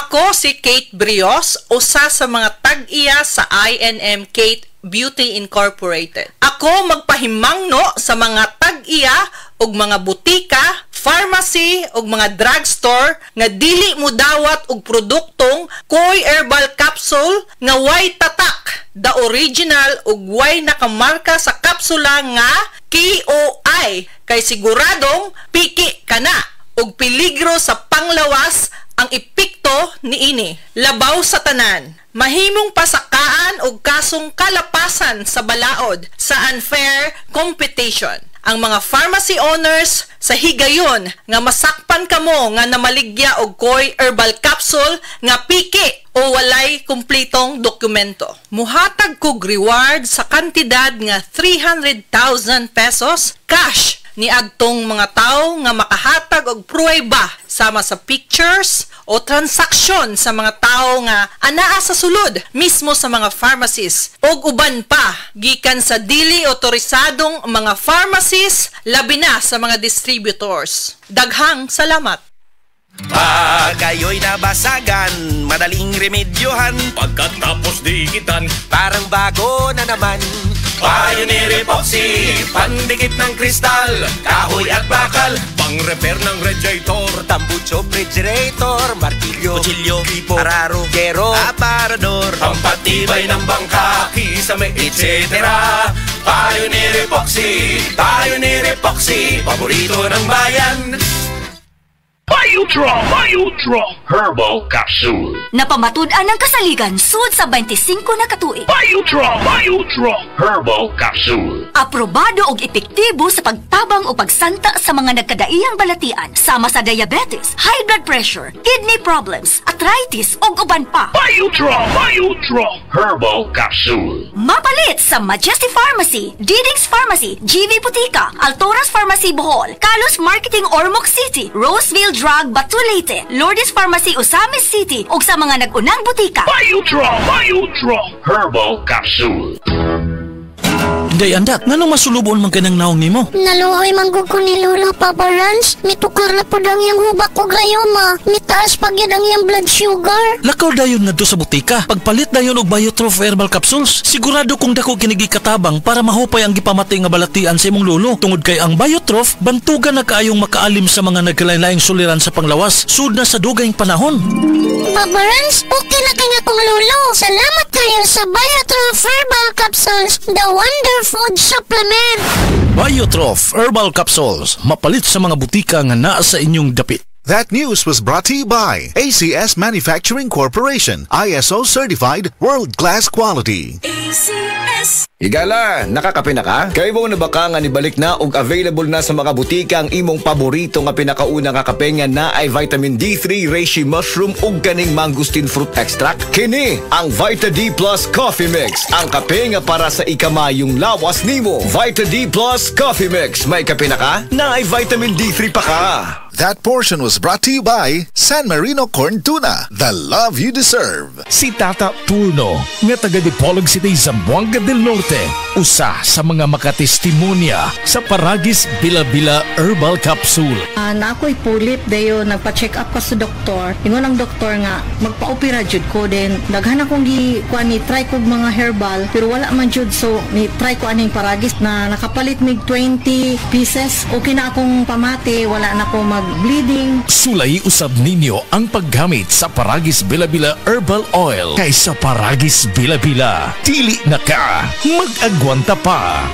Ako si Kate Brios, usa sa mga tag-iya sa I&M Kate Beauty Incorporated. Ako magpahimangno sa mga tag-iya ug mga butika, pharmacy ug mga drugstore nga dili mo dawat og produktong Koy Herbal Capsule nga way tatak, the original ug way nakamarka sa kapsula nga KOI, kay siguradong piki kana ug peligro sa panglawas ang epekto niini. Labaw sa tanan, mahimong pasakaan og kasong kalapasan sa balaod sa unfair competition. Ang mga pharmacy owners sa higayon nga masakpan kamo nga namaligya og Koy Herbal Capsule nga piki o walay kumpletong dokumento. Muhatag kog reward sa kantidad nga 300,000 pesos cash ni agtong mga tao nga makahatag og pruweba sama sa pictures o transaksyon sa mga tao nga anaa sa sulod mismo sa mga pharmacies og uban pa gikan sa dili otorisadong mga pharmacies labi na sa mga distributors. Daghang salamat. Pag kayo'y nabasagan, madaling remedyohan. Pagkatapos dikitan, Parang bago na naman. Pioneer Epoxy, pandikit ng kristal, kahoy at bakal, pang-repair ng radiator, Tambucho, refrigerator, martilyo, kutsilyo, gripo, araro, gero, aparador, pampatibay ng bangka, kisame, etc. Pioneer Epoxy, Pioneer Epoxy, paborito ng bayan. Biotra Herbal Capsule. Napamatud-an ng kasaligan sud sa 25 na katuig. Biotra Herbal Capsule. Aprobado og epektibo sa pagtabang o pagsanta sa mga nagkadaiyang balatian sama sa diabetes, high blood pressure, kidney problems, arthritis ug uban pa. Biotra Herbal Capsule. Mapalit sa Majesty Pharmacy, Diding's Pharmacy, GV Butika, Altoras Pharmacy Bohol, Kalos Marketing Ormoc City, Roseville Drug Batulete, Lourdes Pharmacy Osamis City ug sa mga nag-unang butika. Biotra Herbal Capsule. Day andak, nganong masulubon man kanang naong nimo? Naluhoy manggug ko ni Lola, Papa Rans. Mitukar na po dang yung hubak ko gayoma. Mitaas pag yan ang yung blood sugar. Lakaw dayon ngadto sa butika. Pagpalit dayon og Biotrof Herbal Capsules, sigurado kung dako kinigi katabang para mahupay ang gipamatay nga balatian sa imong lolo. Tungod kay ang Biotrof bantugan na kaayong makaalim sa mga nagkalain-laing suliran sa panglawas sud na sa dugayng panahon. Papa Rans, okay na kaya kong lolo. Salamat kayo sa Biotrof Herbal Capsules, the wonder food supplement. Biotrof Herbal Capsules, mapalit sa mga butika nga naa sa inyong dapit. That news was brought to you by ACS Manufacturing Corporation, ISO certified, world-class quality. ACS. Higala, nakakape na ka? Kaya mo na baka nga nibalik na ug available na sa mga butika ang imong paborito nga pinakauna nga kape nga na ay vitamin D3, reishi mushroom ug ganing mangosteen fruit extract? Kini ang Vita D Plus Coffee Mix, ang kape nga para sa ikamayong lawas nimo. Vita D Plus Coffee Mix, may kape na ka? Na ay vitamin D3 pa ka. That portion was brought to you by San Marino Corn Tuna, the love you deserve. Si Tata Turno, nga taga Dipolog City, Zamboanga del Norte, usa sa mga makatestimonya sa Paragis Bila-Bila Herbal Capsule. Na ako'y pulit dayo, nagpa-check up ka sa doktor. Ingon ang doktor nga, magpa-opera jud ko din. Daghan akong try ko mga herbal, pero wala man jud, so ni-try ko aning Paragis na nakapalit mig 20 pieces. Okay na akong pamati, wala na ako mag-bleeding. Sulay usab ninyo ang paggamit sa Paragis Bila-Bila Herbal Oil kaysa Paragis Bila-Bila. Dili na ka, mag-agwanta pa.